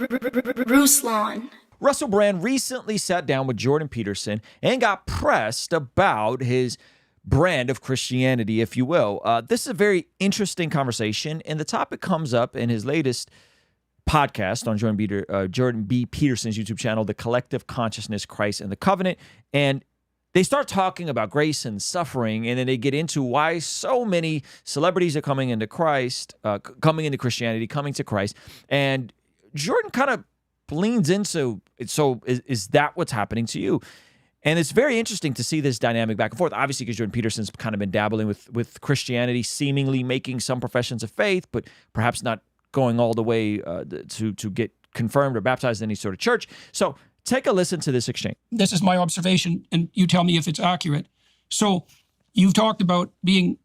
Ruslan. Russell Brand recently sat down with Jordan Peterson and got pressed about his brand of Christianity, if you will. This is a very interesting conversation, and the topic comes up in his latest podcast on Jordan B. Peterson's YouTube channel, The Collective Consciousness, Christ, and the Covenant. And they start talking about grace and suffering, and then they get into why so many celebrities are coming into Christ, coming into Christianity, coming to Christ. And Jordan kind of leans into, so is that what's happening to you? And it's very interesting to see this dynamic back and forth, obviously, because Jordan Peterson's kind of been dabbling with Christianity, seemingly making some professions of faith, but perhaps not going all the way to get confirmed or baptized in any sort of church. So take a listen to this exchange. This is my observation, and you tell me if it's accurate. So you've talked about being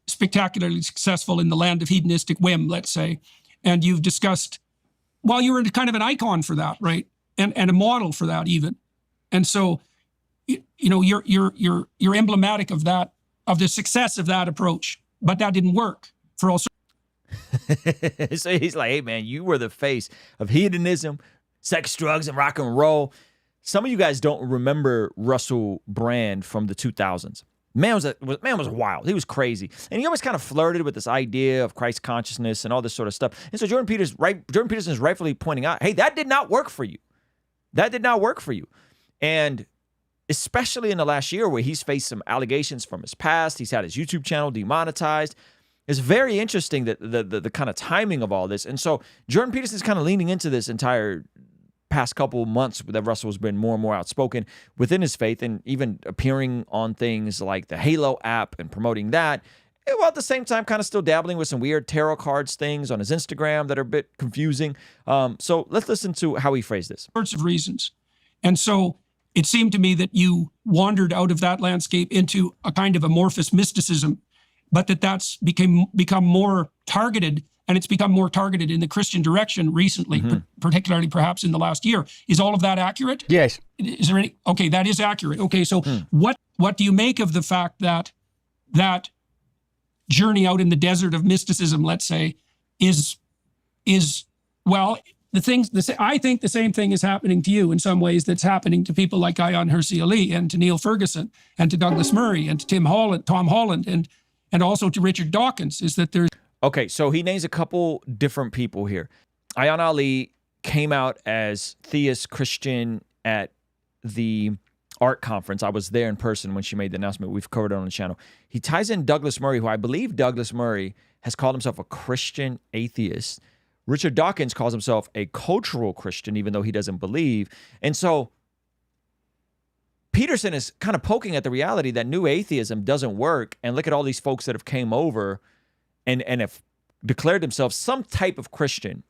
spectacularly successful in the land of hedonistic whim, let's say, and you've discussed, well, you were kind of an icon for that, right? And a model for that even. And so, you know, you're emblematic of that, of the success of that approach, but that didn't work for all sorts. So he's like, hey, man, you were the face of hedonism, sex, drugs, and rock and roll. Some of you guys don't remember Russell Brand from the 2000s. Man was wild. He was crazy. And he always kind of flirted with this idea of Christ consciousness and all this sort of stuff. And so Jordan Peterson is rightfully pointing out, hey, that did not work for you. That did not work for you. And especially in the last year where he's faced some allegations from his past, he's had his YouTube channel demonetized. It's very interesting that the kind of timing of all this. And so Jordan Peterson's kind of leaning into this entire past couple months that Russell's been more and more outspoken within his faith, and even appearing on things like the Halo app and promoting that, while at the same time kind of still dabbling with some weird tarot cards things on his Instagram that are a bit confusing. So let's listen to how he phrased this. Sorts of reasons. And so it seemed to me that you wandered out of that landscape into a kind of amorphous mysticism, but that's become more targeted, and it's become more targeted in the Christian direction recently, particularly perhaps in the last year. Is all of that accurate? Yes. Is there any? Okay, that is accurate. Okay, so what do you make of the fact that that journey out in the desert of mysticism, let's say, is well, I think the same thing is happening to you in some ways that's happening to people like Ayaan Hirsi Ali and to Neil Ferguson and to Douglas Murray and to Tom Holland and also to Richard Dawkins, is that there's... Okay, so he names a couple different people here. Ayaan Ali came out as theist Christian at the art conference. I was there in person when she made the announcement. We've covered it on the channel. He ties in Douglas Murray, who I believe Douglas Murray has called himself a Christian atheist. Richard Dawkins calls himself a cultural Christian, even though he doesn't believe. And so Peterson is kind of poking at the reality that new atheism doesn't work. And look at all these folks that have came over and have declared themselves some type of Christian.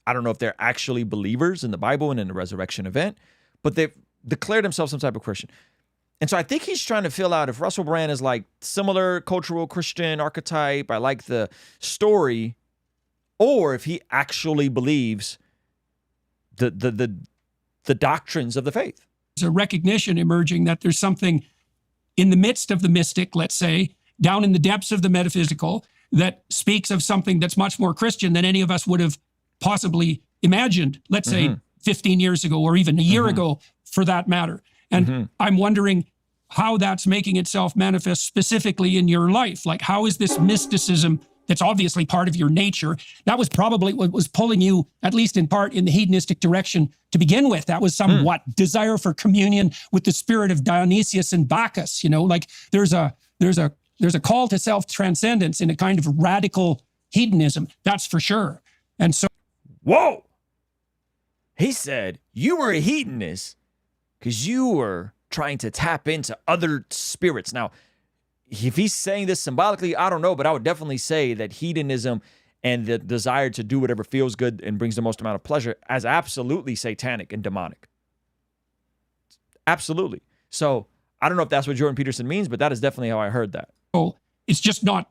I don't know if they're actually believers in the Bible and in the resurrection event, but they've declared themselves some type of Christian. And so I think he's trying to fill out if Russell Brand is like similar cultural Christian archetype, I like the story, or if he actually believes the doctrines of the faith. There's a recognition emerging that there's something in the midst of the mystic, let's say, down in the depths of the metaphysical, that speaks of something that's much more Christian than any of us would have possibly imagined, let's say 15 years ago, or even a year ago, for that matter. And I'm wondering how that's making itself manifest specifically in your life. Like, how is this mysticism that's obviously part of your nature? That was probably what was pulling you, at least in part, in the hedonistic direction to begin with. That was somewhat desire for communion with the spirit of Dionysius and Bacchus. You know, like there's a call to self-transcendence in a kind of radical hedonism. That's for sure. And so, whoa, he said you were a hedonist because you were trying to tap into other spirits. Now, if he's saying this symbolically, I don't know, but I would definitely say that hedonism and the desire to do whatever feels good and brings the most amount of pleasure as absolutely satanic and demonic. Absolutely. So I don't know if that's what Jordan Peterson means, but that is definitely how I heard that. Oh, it's just not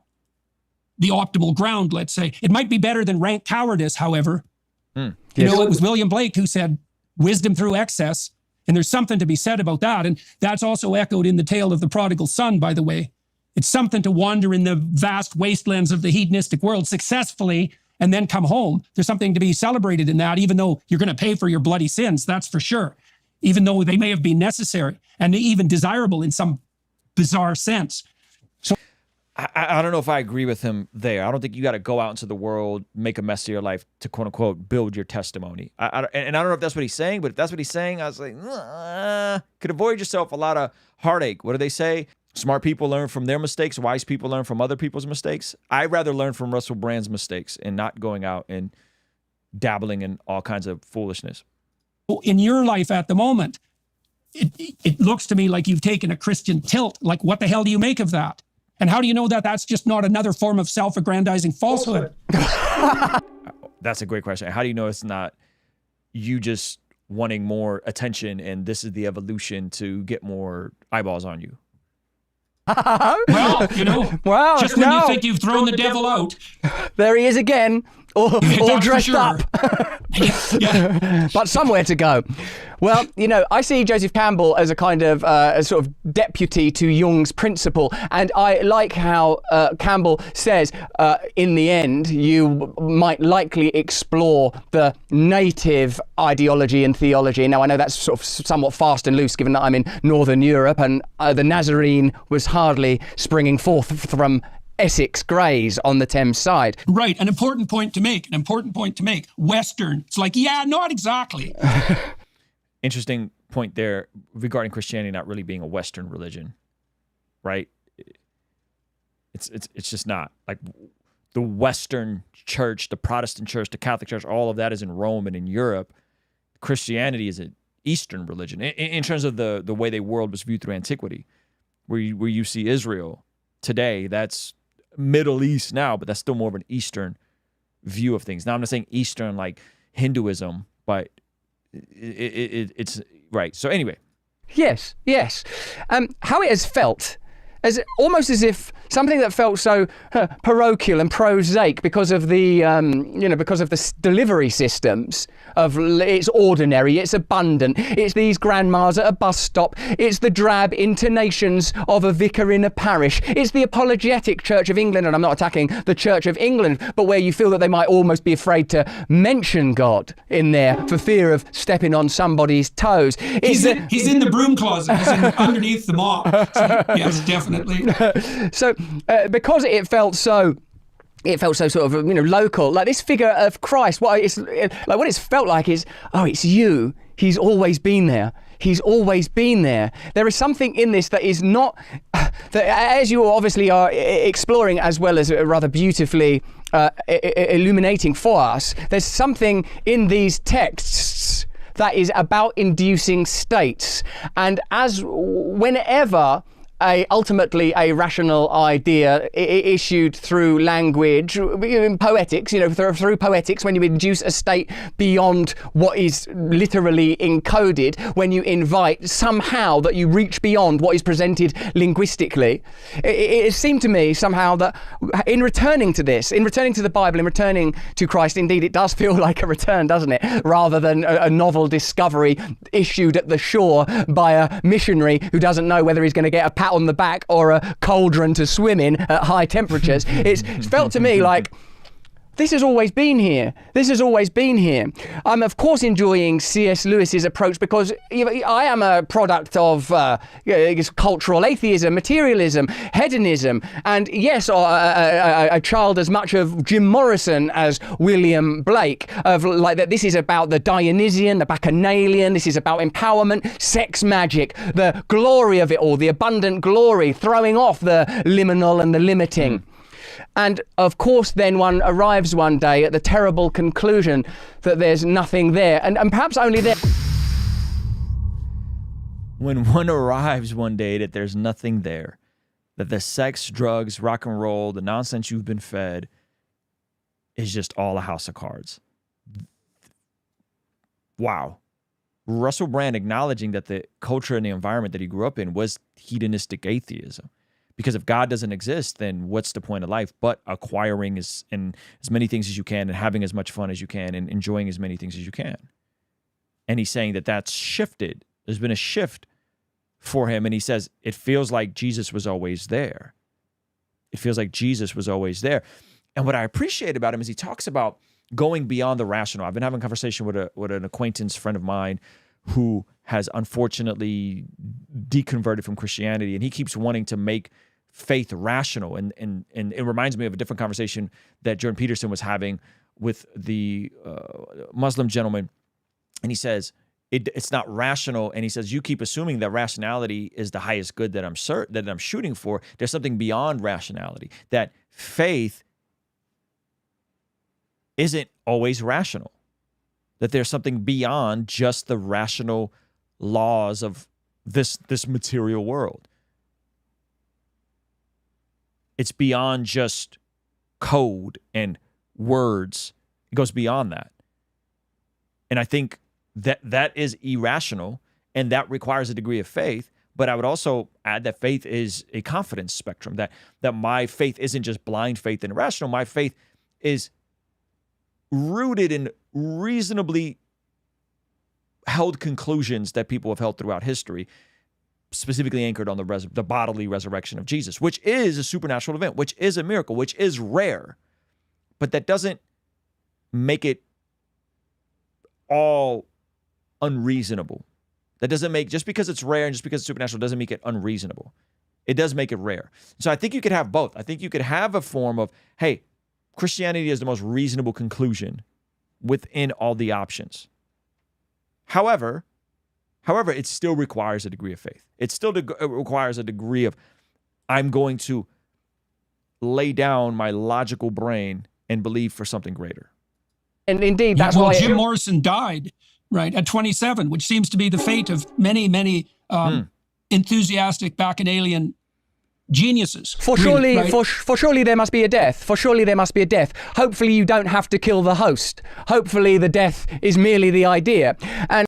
the optimal ground, let's say. It might be better than rank cowardice, however. You know, it was William Blake who said, wisdom through excess. And there's something to be said about that. And that's also echoed in the tale of the prodigal son, by the way. It's something to wander in the vast wastelands of the hedonistic world successfully and then come home. There's something to be celebrated in that, even though you're going to pay for your bloody sins, that's for sure. Even though they may have been necessary and even desirable in some bizarre sense. So I don't know if I agree with him there. I don't think you got to go out into the world, make a mess of your life to quote unquote build your testimony. And I don't know if that's what he's saying, but if that's what he's saying, I was like, could avoid yourself a lot of heartache. What do they say? Smart people learn from their mistakes. Wise people learn from other people's mistakes. I'd rather learn from Russell Brand's mistakes and not going out and dabbling in all kinds of foolishness. In your life at the moment, it looks to me like you've taken a Christian tilt. Like, what the hell do you make of that? And how do you know that that's just not another form of self-aggrandizing falsehood? That's a great question. How do you know it's not you just wanting more attention and this is the evolution to get more eyeballs on you? Well, you know, just when you think you've thrown the devil out. There he is again, all dressed up. Yeah. But somewhere to go. Well, you know, I see Joseph Campbell as a kind of a sort of deputy to Jung's principle. And I like how Campbell says, in the end, you might likely explore the native ideology and theology. Now, I know that's sort of somewhat fast and loose, given that I'm in Northern Europe, and the Nazarene was hardly springing forth from Essex Greys on the Thames side. Right, an important point to make, Western. It's like, yeah, not exactly. Interesting point there regarding Christianity not really being a Western religion, right? It's just not. Like the Western church, the Protestant church, the Catholic church, all of that is in Rome and in Europe. Christianity is an Eastern religion in terms of the way the world was viewed through antiquity, where you see Israel today, that's Middle East now, but that's still more of an Eastern view of things. Now, I'm not saying Eastern like Hinduism, but it's right. So anyway. Yes. How it has felt, almost as if something that felt so parochial and prosaic because of the, because of the delivery systems of it's ordinary, it's abundant, it's these grandmas at a bus stop, it's the drab intonations of a vicar in a parish, it's the apologetic Church of England, and I'm not attacking the Church of England, but where you feel that they might almost be afraid to mention God in there for fear of stepping on somebody's toes. He's in the broom closet, he's underneath the mop. So, yes, definitely. So because it felt so sort of, local, like this figure of Christ, what it's felt like is, oh, it's you. He's always been there. He's always been there. There is something in this that is not, that as you obviously are exploring as well as rather beautifully illuminating for us, there's something in these texts that is about inducing states. And whenever ultimately a rational idea issued through language, poetics, through poetics, when you induce a state beyond what is literally encoded, when you invite somehow that you reach beyond what is presented linguistically, it seemed to me somehow that in returning to the Bible, in returning to Christ, indeed it does feel like a return, doesn't it? Rather than a novel discovery issued at the shore by a missionary who doesn't know whether he's going to get a pat on the back or a cauldron to swim in at high temperatures. It's felt to me like this has always been here. This has always been here. I'm, of course, enjoying C.S. Lewis's approach because I am a product of cultural atheism, materialism, hedonism, and yes, a child as much of Jim Morrison as William Blake, of like that. This is about the Dionysian, the Bacchanalian. This is about empowerment, sex magic, the glory of it all, the abundant glory, throwing off the liminal and the limiting. And of course, then one arrives one day at the terrible conclusion that there's nothing there, and perhaps only there. When one arrives one day that there's nothing there, that the sex, drugs, rock and roll, the nonsense you've been fed is just all a house of cards. Wow. Russell Brand acknowledging that the culture and the environment that he grew up in was hedonistic atheism. Because if God doesn't exist, then what's the point of life but acquiring as many things as you can and having as much fun as you can and enjoying as many things as you can? And he's saying that that's shifted. There's been a shift for him. And he says, it feels like Jesus was always there. It feels like Jesus was always there. And what I appreciate about him is he talks about going beyond the rational. I've been having a conversation with an acquaintance friend of mine who has unfortunately deconverted from Christianity, and he keeps wanting to make faith rational. And it reminds me of a different conversation that Jordan Peterson was having with the Muslim gentleman. And he says, it's not rational. And he says, you keep assuming that rationality is the highest good that I'm shooting for. There's something beyond rationality, that faith isn't always rational, that there's something beyond just the rational laws of this material world. It's beyond just code and words. It goes beyond that. And I think that is irrational, and that requires a degree of faith. But I would also add that faith is a confidence spectrum, that my faith isn't just blind faith and irrational. My faith is rooted in reasonably held conclusions that people have held throughout history, specifically anchored on the bodily resurrection of Jesus, which is a supernatural event, which is a miracle, which is rare. But that doesn't make it all unreasonable. That doesn't make, just because it's rare and just because it's supernatural doesn't make it unreasonable. It does make it rare. So I think you could have both. I think you could have a form of, hey, Christianity is the most reasonable conclusion within all the options. However, it still requires a degree of faith. It still requires a degree of, I'm going to lay down my logical brain and believe for something greater. And indeed, that's why Jim Morrison died, right, at 27, which seems to be the fate of many enthusiastic Bacchanalian geniuses. For surely there must be a death. For surely there must be a death. Hopefully you don't have to kill the host. Hopefully the death is merely the idea. And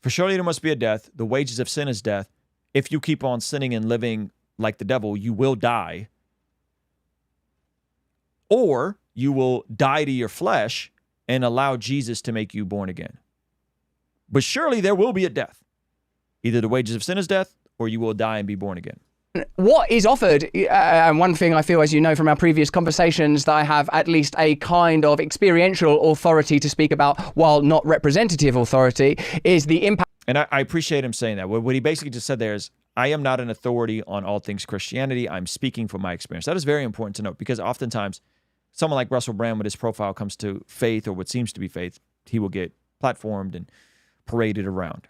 for surely there must be a death. The wages of sin is death. If you keep on sinning and living like the devil, you will die. Or you will die to your flesh and allow Jesus to make you born again. But surely there will be a death. Either the wages of sin is death, or you will die and be born again. what is offered, and one thing I feel, as you know from our previous conversations, that I have at least a kind of experiential authority to speak about, while not representative authority, is the impact. And I appreciate him saying that. What he basically just said there is, I am not an authority on all things Christianity. I'm speaking from my experience. That is very important to note, because oftentimes someone like Russell Brand, when his profile comes to faith, or what seems to be faith, he will get platformed and paraded around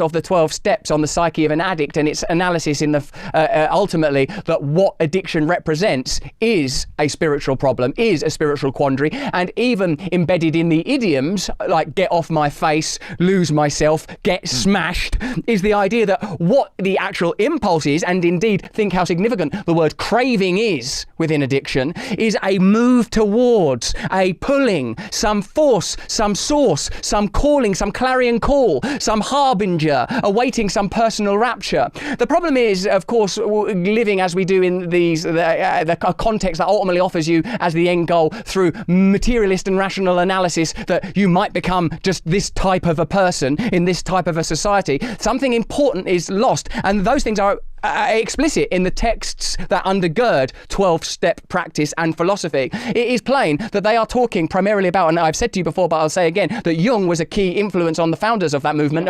Of the 12 steps on the psyche of an addict, and its analysis in the ultimately that what addiction represents is a spiritual problem, is a spiritual quandary, and even embedded in the idioms like get off my face, lose myself, get smashed, is the idea that what the actual impulse is, and indeed think how significant the word craving is within addiction, is a move towards, a pulling, some force, some source, some calling, some clarion call, some harbinger, awaiting some personal rapture. The problem is, of course, living as we do in these the context that ultimately offers you as the end goal through materialist and rational analysis that you might become just this type of a person in this type of a society. Something important is lost, and those things are explicit in the texts that undergird 12-step practice and philosophy. It is plain that they are talking primarily about, and I've said to you before, but I'll say again, that Jung was a key influence on the founders of that movement,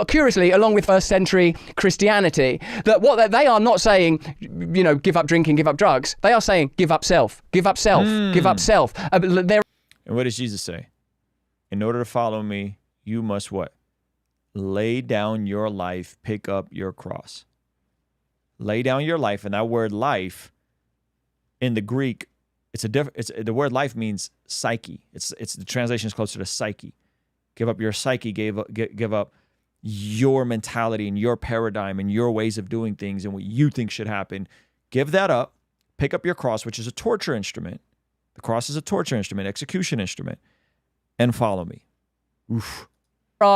curiously, along with first century Christianity. That what they are not saying, you know, give up drinking, give up drugs. They are saying, give up self, give up self, give up self. And what does Jesus say? In order to follow me, you must what? Lay down your life, pick up your cross. Lay down your life, and that word life in the Greek, the word life means psyche. It's the translation is closer to psyche. Give up your psyche, give up your mentality and your paradigm and your ways of doing things and what you think should happen. Give that up. Pick up your cross, which is a torture instrument. The cross is a torture instrument, execution instrument, and follow me. Oof.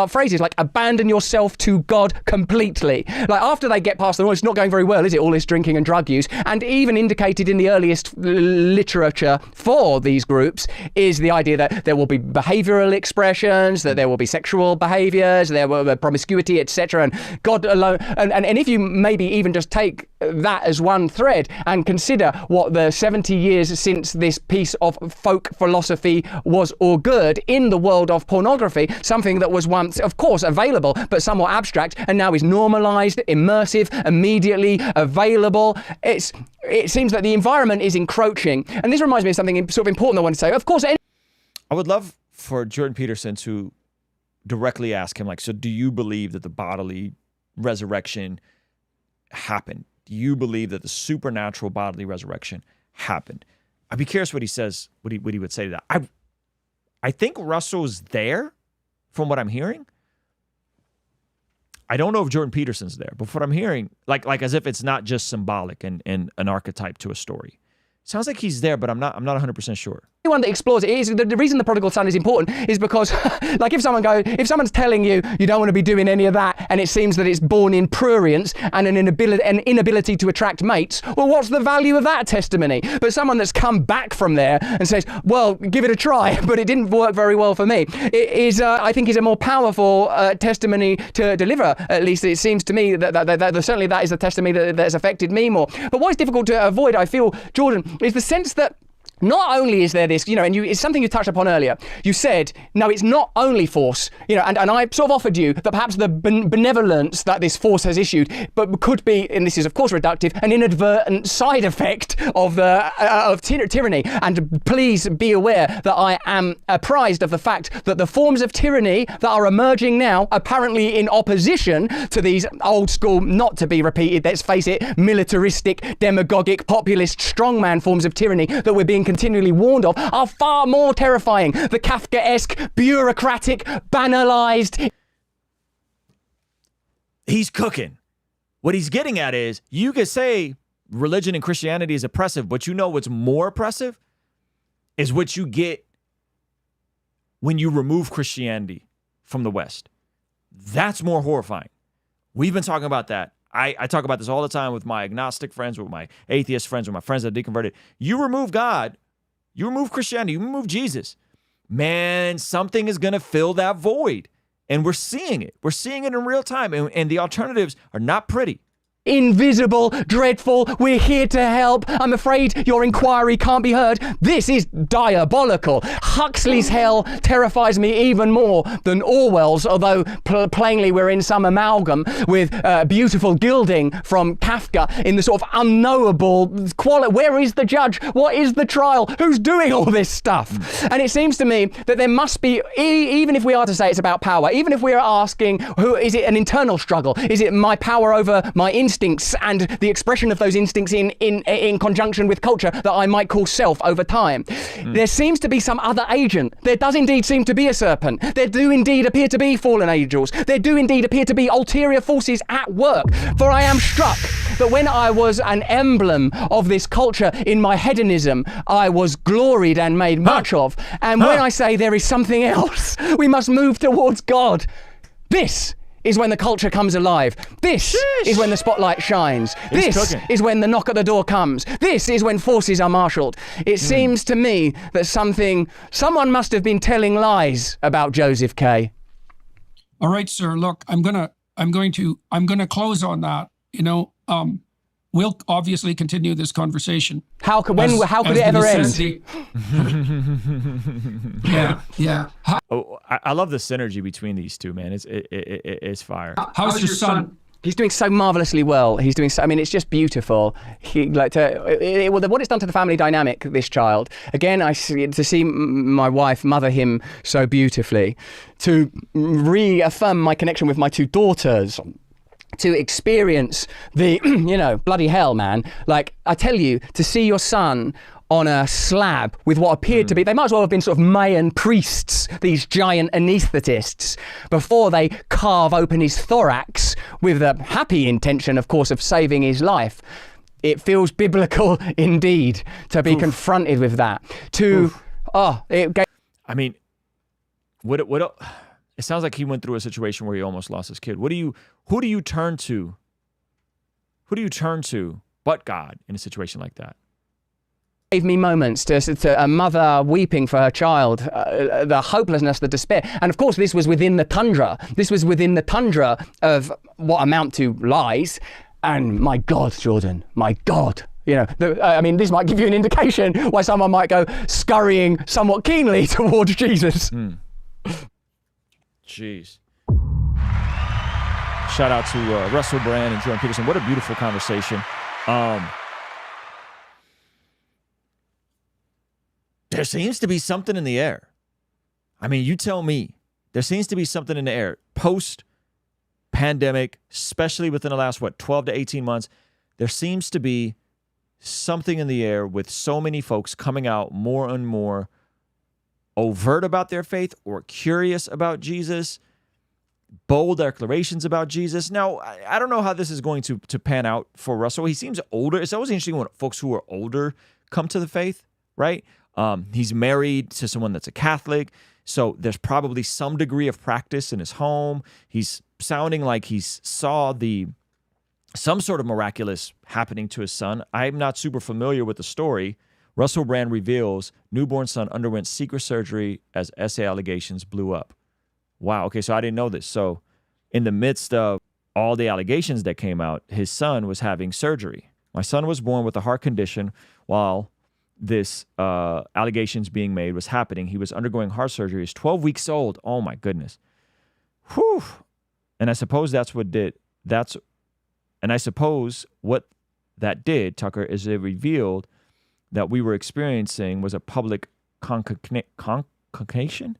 Phrases like abandon yourself to God completely. Like after they get past it's not going very well, is it? All this drinking and drug use. And even indicated in the earliest literature for these groups is the idea that there will be behavioral expressions, that there will be sexual behaviors, there will be promiscuity, etc. And God alone. And if you maybe even just take that as one thread and consider what the 70 years since this piece of folk philosophy was augured in the world of pornography, something that was once, of course, available, but somewhat abstract, and now is normalized, immersive, immediately available. It seems that the environment is encroaching. And this reminds me of something sort of important I want to say. Of course, I would love for Jordan Peterson to directly ask him, like, so do you believe that the bodily resurrection happened? Do you believe that the supernatural bodily resurrection happened? I'd be curious what he says, what he would say to that. I think Russell's there from what I'm hearing. I don't know if Jordan Peterson's there, but what I'm hearing, like as if it's not just symbolic and an archetype to a story. Sounds like he's there, but I'm not 100% sure. Anyone that explores it is the reason the prodigal son is important is because, like, if someone's telling you you don't want to be doing any of that, and it seems that it's born in prurience and an inability to attract mates, well, what's the value of that testimony? But someone that's come back from there and says, well, give it a try, but it didn't work very well for me, it is, I think, is a more powerful testimony to deliver. At least it seems to me that certainly that is the testimony that has affected me more. But what is difficult to avoid, I feel, Jordan, is the sense that not only is there this, and it's something you touched upon earlier. You said, no, it's not only force, and I sort of offered you that perhaps the benevolence that this force has issued, but could be, and this is of course reductive, an inadvertent side effect of tyranny. And please be aware that I am apprised of the fact that the forms of tyranny that are emerging now, apparently in opposition to these old school, not to be repeated, let's face it, militaristic, demagogic, populist, strongman forms of tyranny that we're being continually warned of, are far more terrifying. The Kafkaesque, bureaucratic, banalized. He's cooking. What he's getting at is, you could say religion and Christianity is oppressive, but you know what's more oppressive is what you get when you remove Christianity from the West. That's more horrifying. We've been talking about that. I talk about this all the time with my agnostic friends, with my atheist friends, with my friends that are deconverted. You remove God, you remove Christianity, you remove Jesus, man, something is going to fill that void. And we're seeing it. We're seeing it in real time. And the alternatives are not pretty. Invisible, dreadful, we're here to help. I'm afraid your inquiry can't be heard. This is diabolical. Huxley's hell terrifies me even more than Orwell's, although plainly we're in some amalgam with beautiful gilding from Kafka in the sort of unknowable quality. Where is the judge? What is the trial? Who's doing all this stuff? And it seems to me that there must be, even if we are to say it's about power, even if we are asking, is it an internal struggle? Is it my power over my instincts and the expression of those instincts in conjunction with culture that I might call self over time? There seems to be some other agent. There does indeed seem to be a serpent. There do indeed appear to be fallen angels. There do indeed appear to be ulterior forces at work. For I am struck that when I was an emblem of this culture in my hedonism, I was gloried and made much of. And when I say there is something else, we must move towards God. This is when the culture comes alive. This is when the spotlight shines. This is when the knock at the door comes. This is when forces are marshaled. It seems to me that someone must have been telling lies about Joseph K. All right, sir. Look, I'm gonna close on that. We'll obviously continue this conversation. How could it ever end? Yeah. Oh, I love the synergy between these two, man. It's fire. How's your son? He's doing so marvelously well. He's doing so, I mean, it's just beautiful. What it's done to the family dynamic, this child. Again, to see my wife mother him so beautifully, to reaffirm my connection with my two daughters, to experience the, bloody hell, man. Like, I tell you, to see your son on a slab with what appeared to be, they might as well have been sort of Mayan priests, these giant anaesthetists, before they carve open his thorax with the happy intention, of course, of saving his life. It feels biblical indeed to be confronted with that. It sounds like he went through a situation where he almost lost his kid. Who do you turn to? Who do you turn to but God in a situation like that? Gave me moments to a mother weeping for her child, the hopelessness, the despair. And of course, this was within the tundra. This was within the tundra of what amount to lies. And my God, Jordan, my God. You know, I mean, this might give you an indication why someone might go scurrying somewhat keenly towards Jesus. Jeez. Shout out to Russell Brand and Jordan Peterson. What a beautiful conversation. There seems to be something in the air. I mean, you tell me. There seems to be something in the air. Post-pandemic, especially within the last, 12 to 18 months, there seems to be something in the air with so many folks coming out more and more overt about their faith or curious about Jesus, bold declarations about Jesus. Now, I don't know how this is going to pan out for Russell. He seems older. It's always interesting when folks who are older come to the faith, right? He's married to someone that's a Catholic, so there's probably some degree of practice in his home. He's sounding like he saw some sort of miraculous happening to his son. I'm not super familiar with the story. Russell Brand reveals newborn son underwent secret surgery as SA allegations blew up. Wow, okay, so I didn't know this. So in the midst of all the allegations that came out, his son was having surgery. My son was born with a heart condition while this allegations being made was happening. He was undergoing heart surgery. He's 12 weeks old. Oh, my goodness. Whew. And I suppose what that did, Tucker, is it revealed that we were experiencing was a public concacation.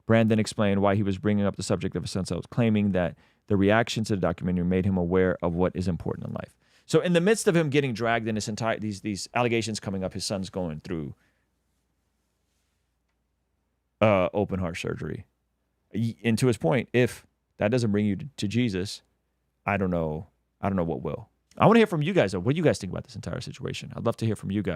Brandon explained why he was bringing up the subject of his son, claiming that the reaction to the documentary made him aware of what is important in life. So in the midst of him getting dragged in these allegations coming up, his son's going through open heart surgery. And to his point, if that doesn't bring you to Jesus, I don't know what will. I want to hear from you guys, though. What do you guys think about this entire situation? I'd love to hear from you guys.